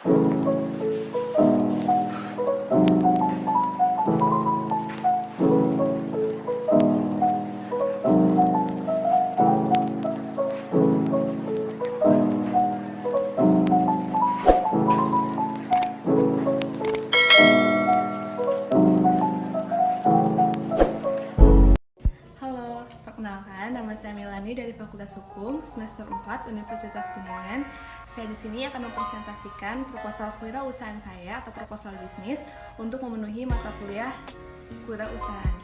Perkenalkan, nama saya Melani dari Fakultas Hukum semester 4 Universitas Kuningan. Saya di sini akan mempresentasikan proposal kewirausahaan saya atau proposal bisnis untuk memenuhi mata kuliah kewirausahaan.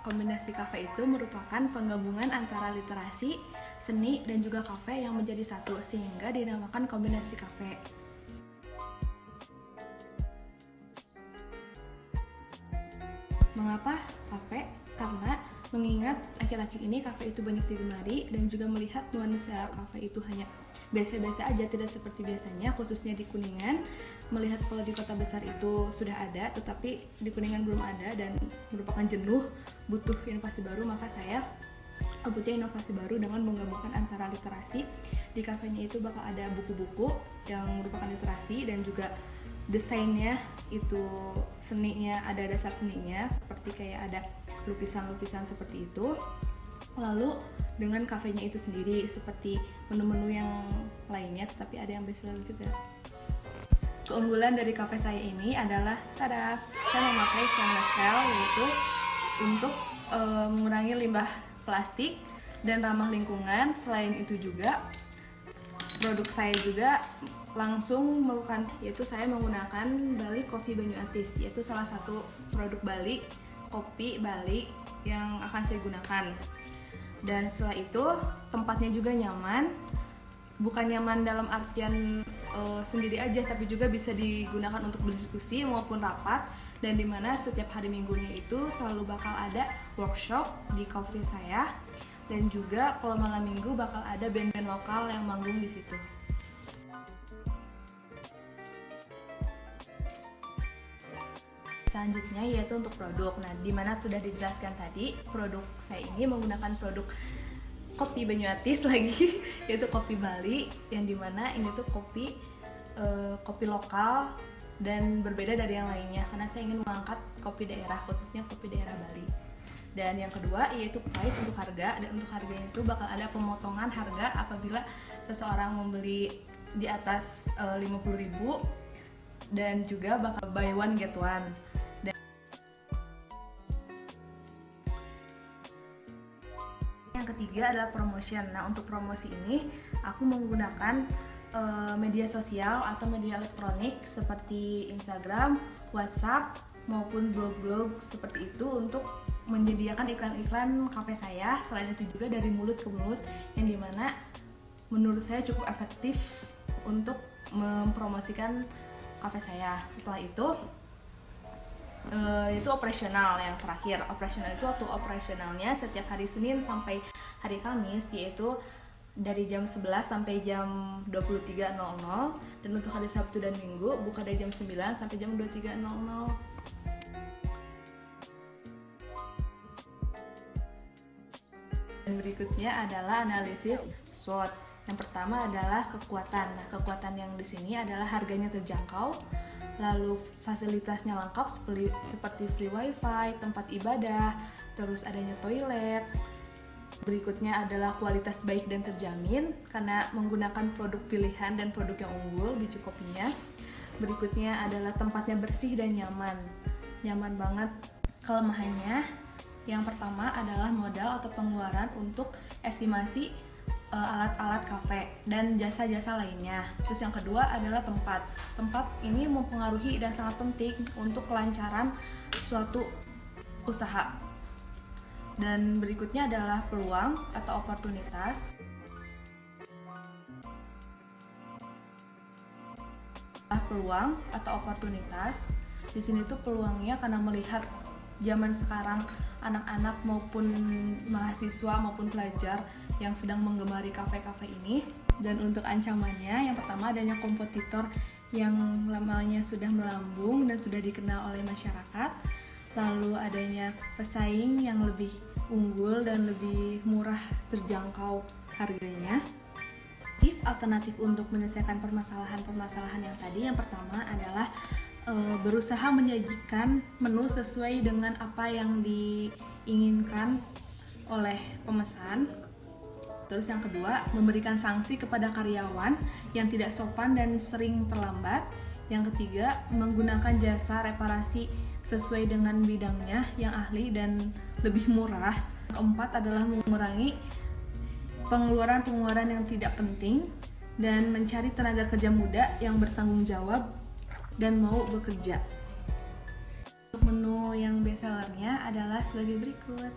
Kombinasi kafe itu merupakan penggabungan antara literasi, seni, dan juga kafe yang menjadi satu sehingga dinamakan kombinasi kafe. Mengapa kafe? Karena mengingat akhir-akhir ini kafe itu banyak digemari dan juga melihat nuansa kafe itu hanya biasa-biasa aja, tidak seperti biasanya, khususnya di Kuningan. Melihat kalau di kota besar itu sudah ada, tetapi di Kuningan belum ada dan merupakan jenuh, butuh inovasi baru, maka saya butuh inovasi baru dengan menggabungkan antara literasi. Di kafenya itu bakal ada buku-buku yang merupakan literasi dan juga desainnya itu seninya, ada dasar seninya seperti kayak ada lukisan-lukisan seperti itu. Lalu dengan kafenya itu sendiri seperti menu-menu yang lainnya, tetapi ada yang bestseller juga. Keunggulan dari kafe saya ini adalah saya memakai stainless steel, yaitu untuk mengurangi limbah plastik dan ramah lingkungan. Selain itu juga produk saya juga langsung melakukan, yaitu saya menggunakan Bali Coffee Banyu Atis, yaitu salah satu produk Bali, kopi Bali yang akan saya gunakan. Dan setelah itu tempatnya juga nyaman, bukan nyaman dalam artian sendiri aja, tapi juga bisa digunakan untuk berdiskusi maupun rapat, dan dimana setiap hari minggunya itu selalu bakal ada workshop di coffee saya, dan juga kalau malam minggu bakal ada band-band lokal yang manggung di situ. Selanjutnya yaitu untuk produk. Nah, dimana sudah dijelaskan tadi, produk saya ini menggunakan produk kopi Banyu Atis lagi, yaitu kopi Bali, yang dimana ini tuh kopi lokal dan berbeda dari yang lainnya, karena saya ingin mengangkat kopi daerah, khususnya kopi daerah Bali. Dan yang kedua yaitu price untuk harga, dan untuk harganya itu bakal ada pemotongan harga apabila seseorang membeli di atas 50.000, dan juga bakal buy one get one. Yang ketiga adalah promotion. Nah, untuk promosi ini aku menggunakan media sosial atau media elektronik seperti Instagram, WhatsApp, maupun blog-blog seperti itu untuk menyediakan iklan-iklan kafe saya. Selain itu juga dari mulut ke mulut, yang dimana menurut saya cukup efektif untuk mempromosikan kafe saya. Setelah itu operasional. Yang terakhir, operasional itu waktu operasionalnya setiap hari Senin sampai hari Kamis, yaitu dari jam 11 sampai jam 23.00, dan untuk hari Sabtu dan Minggu buka dari jam 9 sampai jam 23.00. Dan berikutnya adalah analisis SWOT. Yang pertama adalah kekuatan. Nah, kekuatan yang di sini adalah harganya terjangkau, lalu fasilitasnya lengkap seperti free wifi, tempat ibadah, terus adanya toilet. Berikutnya adalah kualitas baik dan terjamin karena menggunakan produk pilihan dan produk yang unggul, biji kopinya. Berikutnya adalah tempatnya bersih dan nyaman. Nyaman banget. Kelemahannya yang pertama adalah modal atau pengeluaran untuk estimasi alat-alat kafe dan jasa-jasa lainnya. Terus yang kedua adalah tempat. Tempat ini mempengaruhi dan sangat penting untuk kelancaran suatu usaha. Dan berikutnya adalah peluang atau oportunitas. Peluang atau oportunitas. Di sini tuh peluangnya karena melihat zaman sekarang anak-anak maupun mahasiswa maupun pelajar yang sedang menggemari kafe-kafe ini. Dan untuk ancamannya, yang pertama adanya kompetitor yang lamanya sudah melambung dan sudah dikenal oleh masyarakat. Lalu adanya pesaing yang lebih unggul dan lebih murah terjangkau harganya. Alternatif untuk menyelesaikan permasalahan-permasalahan yang tadi, yang pertama adalah berusaha menyajikan menu sesuai dengan apa yang diinginkan oleh pemesan. Terus yang kedua, memberikan sanksi kepada karyawan yang tidak sopan dan sering terlambat. Yang ketiga, menggunakan jasa reparasi sesuai dengan bidangnya yang ahli dan lebih murah. Keempat adalah mengurangi pengeluaran yang tidak penting dan mencari tenaga kerja muda yang bertanggung jawab dan mau bekerja. Untuk menu yang best sellernya adalah sebagai berikut.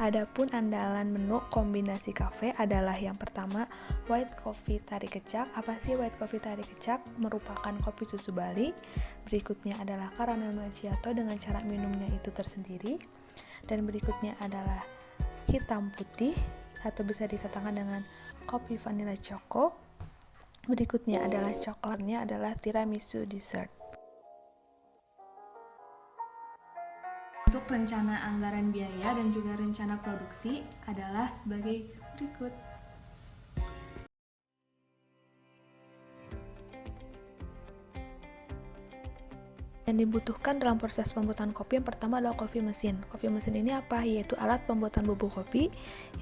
Adapun andalan menu kombinasi cafe adalah yang pertama, white coffee tari kecak. Apa sih white coffee tari kecak? Merupakan kopi susu Bali. Berikutnya adalah caramel macchiato dengan cara minumnya itu tersendiri. Dan berikutnya adalah hitam putih atau bisa dikatakan dengan kopi vanilla choco. Berikutnya adalah coklatnya adalah tiramisu dessert. Untuk rencana anggaran biaya dan juga rencana produksi adalah sebagai berikut. Yang dibutuhkan dalam proses pembuatan kopi yang pertama adalah coffee mesin. Coffee mesin ini apa? Yaitu alat pembuatan bubuk kopi.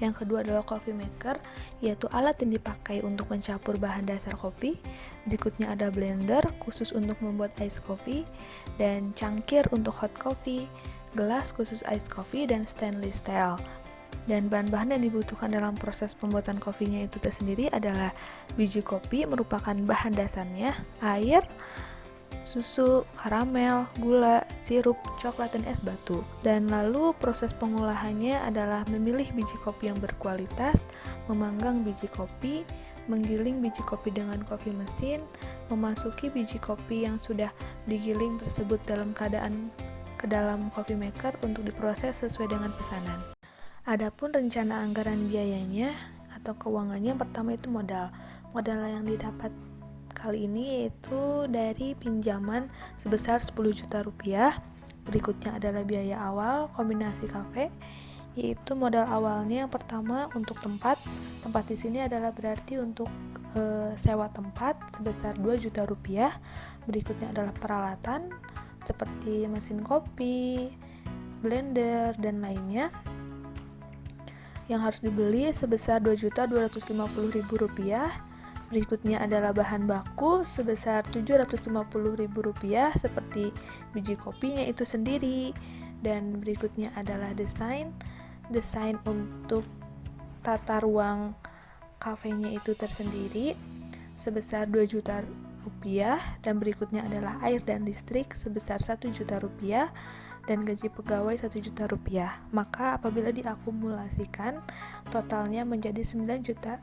Yang kedua adalah coffee maker, yaitu alat yang dipakai untuk mencampur bahan dasar kopi. Berikutnya ada blender khusus untuk membuat ice coffee, dan cangkir untuk hot coffee, gelas khusus ice coffee, dan stainless steel. Dan bahan-bahan yang dibutuhkan dalam proses pembuatan kopinya itu tersendiri adalah biji kopi merupakan bahan dasarnya, air, susu, karamel, gula, sirup, coklat, dan es batu. Dan lalu proses pengolahannya adalah memilih biji kopi yang berkualitas, memanggang biji kopi, menggiling biji kopi dengan coffee mesin, memasuki biji kopi yang sudah digiling tersebut dalam keadaan ke dalam coffee maker untuk diproses sesuai dengan pesanan. Adapun rencana anggaran biayanya atau keuangannya, pertama itu modal. Modal yang didapat kali ini yaitu dari pinjaman sebesar 10 juta rupiah. Berikutnya adalah biaya awal kombinasi kafe, yaitu modal awalnya yang pertama untuk tempat. Tempat di sini adalah berarti untuk sewa tempat sebesar 2 juta rupiah. Berikutnya adalah peralatan seperti mesin kopi, blender, dan lainnya yang harus dibeli sebesar Rp2.250.000. Berikutnya adalah bahan baku sebesar Rp750.000 seperti biji kopinya itu sendiri. Dan berikutnya adalah desain untuk tata ruang kafenya itu tersendiri sebesar Rp2 juta, dan berikutnya adalah air dan listrik sebesar Rp1 juta dan gaji pegawai Rp1 juta. Maka apabila diakumulasikan totalnya menjadi Rp9 juta.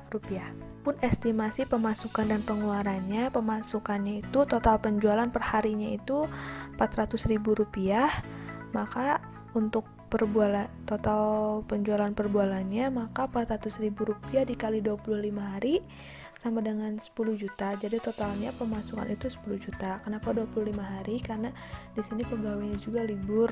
Pun estimasi pemasukan dan pengeluarannya, pemasukannya itu total penjualan per harinya itu Rp400.000, maka untuk total penjualan per bulannya maka Rp400.000 dikali 25 hari sama dengan 10 juta. Jadi totalnya pemasukan itu 10 juta. Kenapa 25 hari? Karena di sini pegawainya juga libur,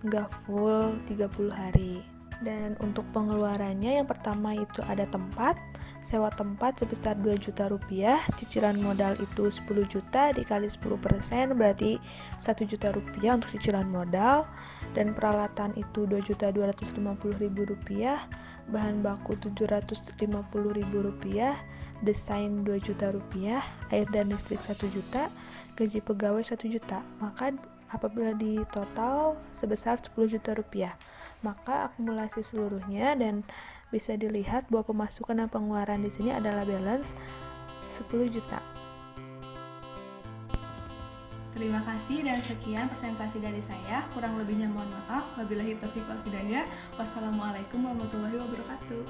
nggak full 30 hari. Dan untuk pengeluarannya yang pertama itu ada tempat. Sewa tempat sebesar Rp2 juta, cicilan modal itu 10 juta dikali 10% berarti Rp1 juta untuk cicilan modal, dan peralatan itu Rp2.250.000, bahan baku Rp750.000, desain Rp2 juta, air dan listrik Rp1 juta, gaji pegawai Rp1 juta. Maka apabila di total sebesar Rp10 juta, maka akumulasi seluruhnya dan bisa dilihat bahwa pemasukan dan pengeluaran di sini adalah balance 10 juta. Terima kasih dan sekian presentasi dari saya. Kurang lebihnya mohon maaf. Wabillahi taufiq wal hidayah. Wassalamualaikum warahmatullahi wabarakatuh.